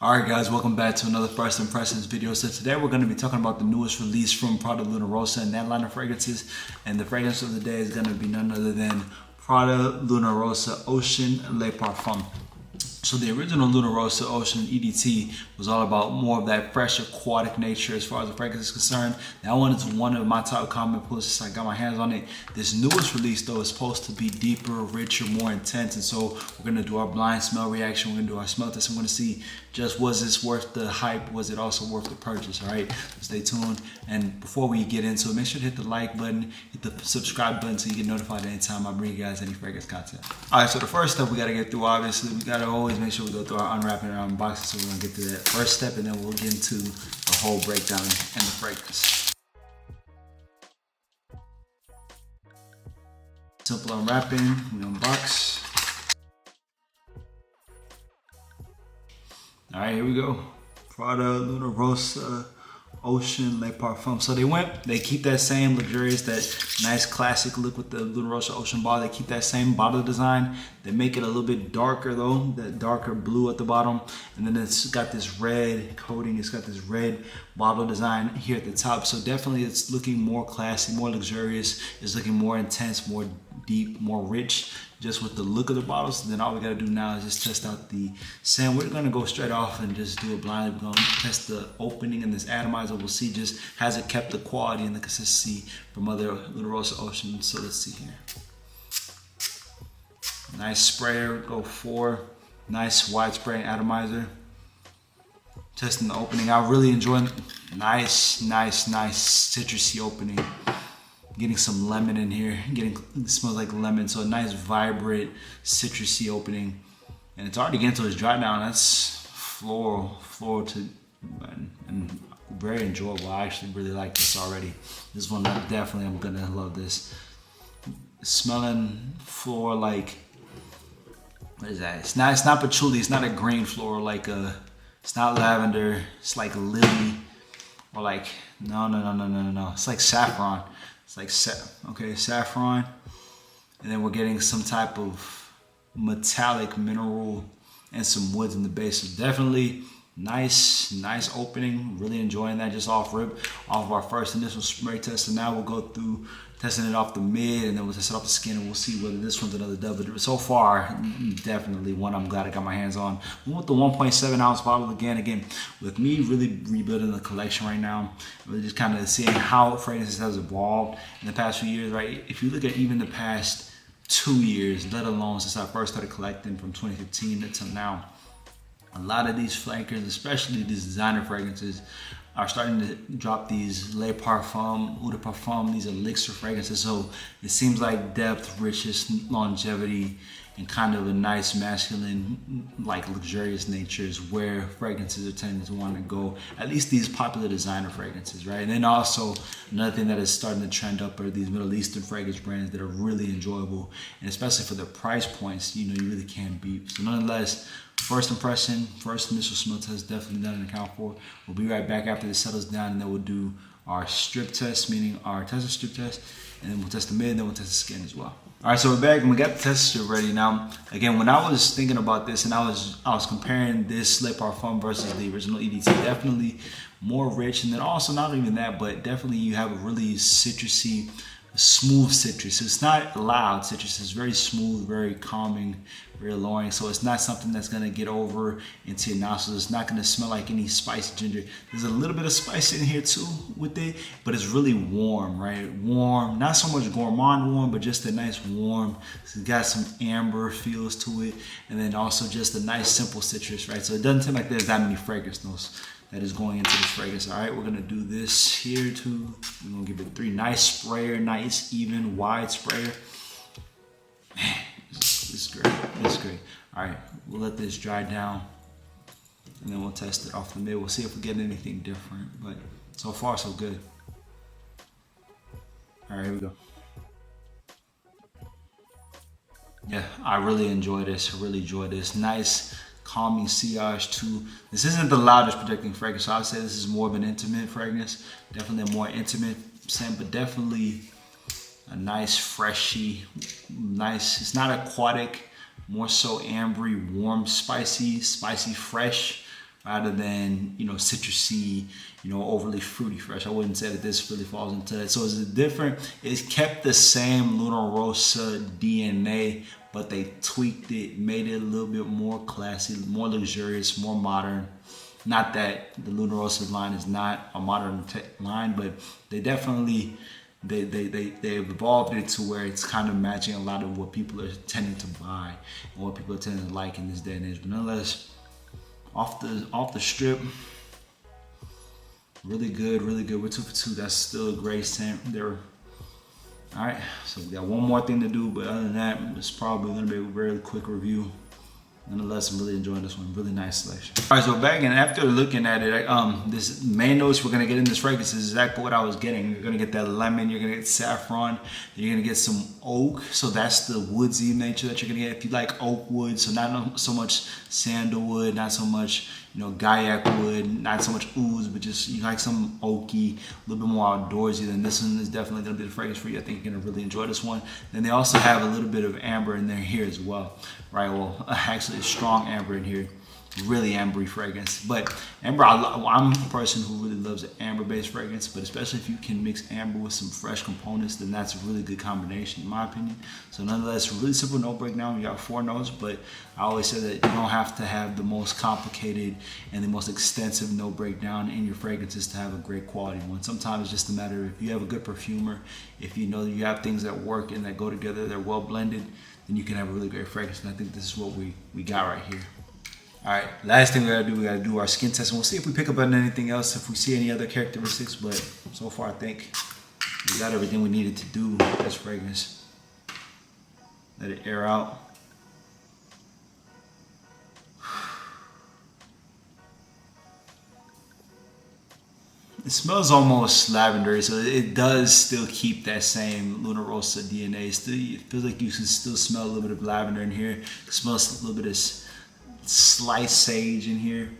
Alright guys, welcome back to another First Impressions video. So today we're going to be talking about the newest release from Prada Rossa and that line of fragrances. And the fragrance of the day is going to be none other than Prada Rossa Ocean Le Parfum. So the original Rossa Ocean EDT was all about more of that fresh aquatic nature as far as the fragrance is concerned. That one is one of my top comment pulls since I got my hands on it. This newest release though is supposed to be deeper, richer, more intense. And so we're gonna do our blind smell reaction. We're gonna do our smell test. I'm gonna see just was this worth the hype? Was it also worth the purchase? All right, so stay tuned. And before we get into it, make sure to hit the like button, hit the subscribe button so you get notified anytime I bring you guys any fragrance content. All right, so the first step we gotta get through, obviously, we gotta always make sure we go through our unwrapping and our unboxing. So we're gonna get to that first step and then we'll get into the whole breakdown and the fragrance. Simple unwrapping, we unbox. All right, here we go. Prada Rossa Ocean Le Parfum. So they keep that same luxurious, that nice classic look with the Rossa Ocean bottle. They keep that same bottle design. They make it a little bit darker though, that darker blue at the bottom. And then it's got this red coating. It's got this red bottle design here at the top. So definitely it's looking more classy, more luxurious. It's looking more intense, more deep, more rich, just with the look of the bottles. And then all we gotta do now is just test out the scent. We're gonna go straight off and just do it blindly. We're gonna test the opening and this atomizer. We'll see just has it kept the quality and the consistency from other Rossa Ocean. So let's see here. Nice sprayer, go 4. Nice wide spraying atomizer. Testing the opening. I really enjoy it. Nice citrusy opening. Getting some lemon in here. It smells like lemon. So a nice vibrant citrusy opening. And it's already getting to its dry down. That's floral to and very enjoyable. I actually really like this already. This one definitely I'm gonna love this. Smelling floral like, what is that? It's not patchouli. It's not a green floral like it's not lavender. It's like lily or like no. It's like saffron. It's like saffron, and then we're getting some type of metallic mineral and some woods in the base. So definitely nice opening. Really enjoying that just off rip, off of our first initial spray test. And now we'll go through testing it off the mid, and then we'll test it off the skin, and we'll see whether this one's another dub. But so far, definitely one I'm glad I got my hands on. We want the 1.7 ounce bottle again. With me really rebuilding the collection right now, really just kind of seeing how fragrances has evolved in the past few years, right? If you look at even the past 2 years, let alone since I first started collecting from 2015 until now, a lot of these flankers, especially these designer fragrances, are starting to drop these Le Parfum, Eau de Parfum, these elixir fragrances. So it seems like depth, richness, longevity, and kind of a nice masculine, like luxurious nature is where fragrances are tending to want to go. At least these popular designer fragrances, right? And then also another thing that is starting to trend up are these Middle Eastern fragrance brands that are really enjoyable, and especially for the price points, you really can't beat. So nonetheless, first impression, first initial smell test, definitely done and account for. We'll be right back after this settles down, and then we'll do our strip test, meaning our tester strip test, and then we'll test the mid, and then we'll test the skin as well. All right, so we're back and we got the test strip ready now. Again, when I was thinking about this and I was comparing this Le Parfum versus the original EDT, definitely more rich, and then also not even that, but definitely you have a really citrusy, smooth citrus. It's not loud citrus. It's very smooth, very calming, very alluring. So it's not something that's gonna get over into your nostrils. It's not gonna smell like any spicy ginger. There's a little bit of spice in here too with it, but it's really warm, right? Warm, not so much gourmand warm, but just a nice warm. It's got some amber feels to it, and then also just a nice simple citrus, right? So it doesn't seem like there's that many fragrance notes that is going into this fragrance. All right, we're gonna do this here too. We're gonna give it 3. Nice sprayer, nice, even, wide sprayer. Man, this is great, this is great. All right, we'll let this dry down, and then we'll test it off the mid. We'll see if we get anything different, but so far, so good. All right, here we go. Yeah, I really enjoy this, Nice, calming sillage too. This isn't the loudest projecting fragrance, so I would say this is more of an intimate fragrance. Definitely a more intimate scent, but definitely a nice, freshy, nice. It's not aquatic, more so ambery, warm, spicy, fresh, rather than, you know, citrusy, you know, overly fruity fresh. I wouldn't say that this really falls into that. So it's different. It's kept the same Luna Rossa DNA, but they tweaked it, made it a little bit more classy, more luxurious, more modern. Not that the Luna Rossa line is not a modern line, but they definitely they've evolved it to where it's kind of matching a lot of what people are tending to buy and what people are tending to like in this day and age. But nonetheless, off the strip, really good, really good. We're 2 for 2. That's still a great scent there. All right, so we got one more thing to do, but other than that, it's probably gonna be a very quick review. Nonetheless, I'm really enjoying this one. Really nice selection. All right, so back and after looking at it, this main notes we're gonna get in this fragrance is exactly what I was getting. You're gonna get that lemon, you're gonna get saffron, you're gonna get some oak. So that's the woodsy nature that you're gonna get. If you like oak wood, so not so much sandalwood, not so much, you know, Gaiac wood, not so much ooze, but just you like some oaky, a little bit more outdoorsy, then this one is definitely gonna be the fragrance for you. I think you're gonna really enjoy this one. Then they also have a little bit of amber in there here as well, right? Well, actually a strong amber in here, really ambery fragrance. But amber, I'm a person who really loves an amber-based fragrance, but especially if you can mix amber with some fresh components, then that's a really good combination in my opinion. So nonetheless, really simple note breakdown. We got 4 notes, but I always say that you don't have to have the most complicated and the most extensive note breakdown in your fragrances to have a great quality one. Sometimes it's just a matter of if you have a good perfumer, if you know that you have things that work and that go together, they're well blended, then you can have a really great fragrance. And I think this is what we got right here. All right, last thing we gotta do our skin test, and we'll see if we pick up on anything else, if we see any other characteristics, but so far I think we got everything we needed to do with this fragrance. Let it air out. It smells almost lavender, so it does still keep that same Luna Rossa DNA. It feels like you can still smell a little bit of lavender in here. It smells a little bit of sliced sage in here,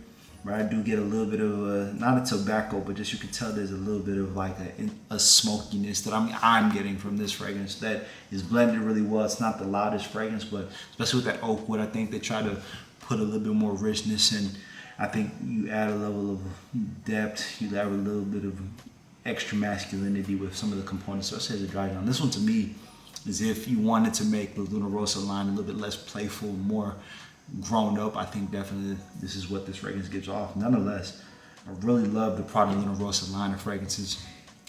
right? I do get a little bit of not a tobacco, but just you can tell there's a little bit of like a smokiness that I'm getting from this fragrance that is blended really well. It's not the loudest fragrance, but especially with that oak wood, I think they try to put a little bit more richness, and I think you add a level of depth, you add a little bit of extra masculinity with some of the components, especially as it dries down. This one to me is if you wanted to make the Luna Rossa line a little bit less playful, more grown up, I think definitely this is what this fragrance gives off. Nonetheless, I really love the Prada Luna Rossa line of fragrances.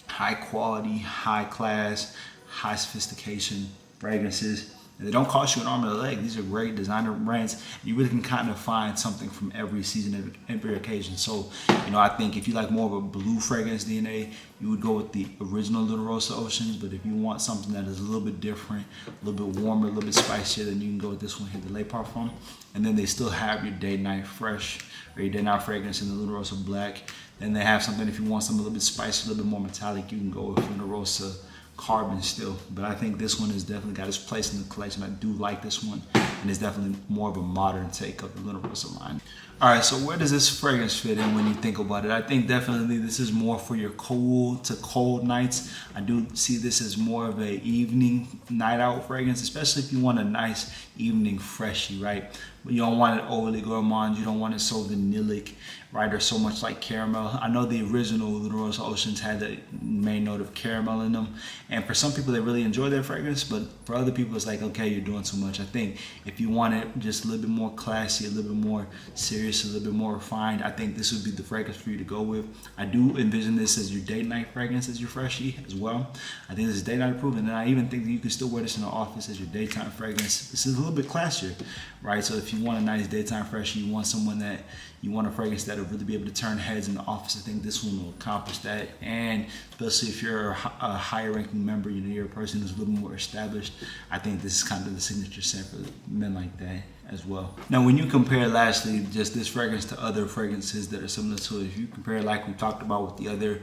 High quality, high class, high sophistication fragrances. And they don't cost you an arm and a leg. These are great designer brands. You really can kind of find something from every season, every occasion. So, you know, I think if you like more of a blue fragrance DNA, you would go with the original Luna Rossa Oceans. But if you want something that is a little bit different, a little bit warmer, a little bit spicier, then you can go with this one here, the Le Parfum. And then they still have your Day Night Fresh or your Day Night Fragrance in the Luna Rossa Black. Then they have something, if you want something a little bit spicy, a little bit more metallic, you can go with Luna Rossa Carbon still. But I think this one has definitely got its place in the collection. I do like this one, and it's definitely more of a modern take of the Luna Rossa line. All right, so where does this fragrance fit in when you think about it? I think definitely this is more for your cool to cold nights. I do see this as more of a evening night out fragrance, especially if you want a nice evening freshie, right? But you don't want it overly gourmand. You don't want it so vanillic, right? Or so much like caramel. I know the original Luna Rossa Oceans had the main note of caramel in them. And for some people, they really enjoy their fragrance. But for other people, it's like, okay, you're doing too much. I think if you want it just a little bit more classy, a little bit more serious, a little bit more refined, I think this would be the fragrance for you to go with. I do envision this as your date night fragrance as your freshie as well. I think this is date night approved. And I even think that you can still wear this in the office as your daytime fragrance. This is a little bit classier, right? So if you want a nice daytime freshie, you want someone that you want a fragrance that will really be able to turn heads in the office. I think this one will accomplish that. And especially if you're a higher ranking member, you know, you're a person who's a little more established, I think this is kind of the signature scent for men like that as well. Now, when you compare, lastly, just this fragrance to other fragrances that are similar to it, if you compare like we talked about with the other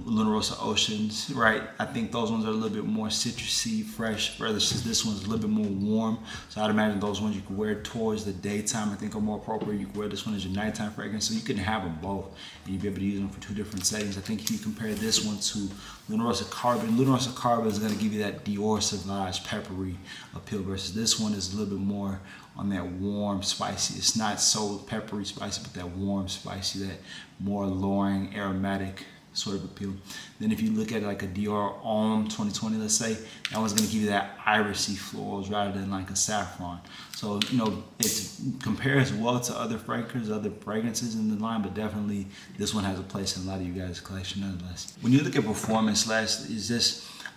Luna Rossa Oceans, right? I think those ones are a little bit more citrusy, fresh, versus this one's a little bit more warm. So I'd imagine those ones you could wear towards the daytime, I think are more appropriate. You could wear this one as your nighttime fragrance, so you can have them both, and you'd be able to use them for 2 different settings. I think if you compare this one to Luna Rossa Carbon is going to give you that Dior Sauvage peppery appeal, versus this one is a little bit more on that warm, spicy. It's not so peppery, spicy, but that warm, spicy, that more alluring, aromatic sort of appeal. Then if you look at like a Dior Homme 2020, let's say, that one's gonna give you that irisy florals rather than like a saffron. So, you know, it compares well to other fragrances in the line, but definitely this one has a place in a lot of you guys' collection nonetheless. When you look at performance,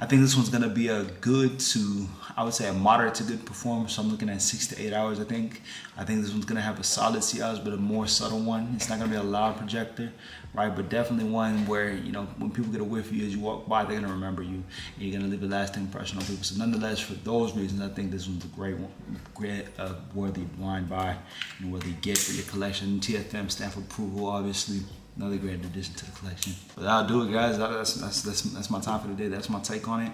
I think this one's gonna be a good to, I would say a moderate to good performance. So I'm looking at 6 to 8 hours, I think. I think this one's gonna have a solid 6 hours, but a more subtle one. It's not gonna be a loud projector, right? But definitely one where, you know, when people get a whiff of you as you walk by, they're gonna remember you, and you're gonna leave a lasting impression on people. So nonetheless, for those reasons, I think this one's a great one, worthy blind buy and worthy get for your collection. TFM stand for approval, obviously. Another great addition to the collection. But that'll do it, guys. That's my time for today. That's my take on it.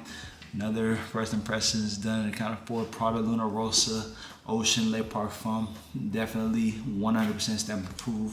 Another first impressions done and accounted for. Prada Luna Rossa Ocean Le Parfum. Definitely 100% stamp of approval.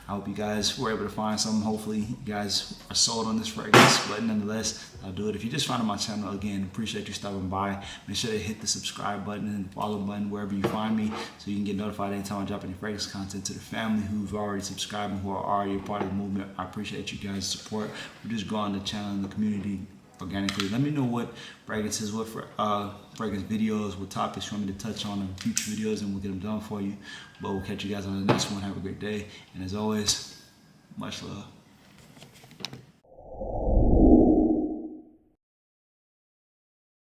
I hope you guys were able to find something. Hopefully you guys are sold on this fragrance. But nonetheless, I'll do it. If you just found my channel, again, appreciate you stopping by. Make sure to hit the subscribe button and follow button wherever you find me, so you can get notified anytime I drop any fragrance content. To the family who've already subscribed and who are already a part of the movement, I appreciate you guys' support. We're just growing the channel and the community organically. Let me know what fragrances, what fragrance videos, what topics you want me to touch on in future videos, and we'll get them done for you. But we'll catch you guys on the next one. Have a great day, and as always, much love.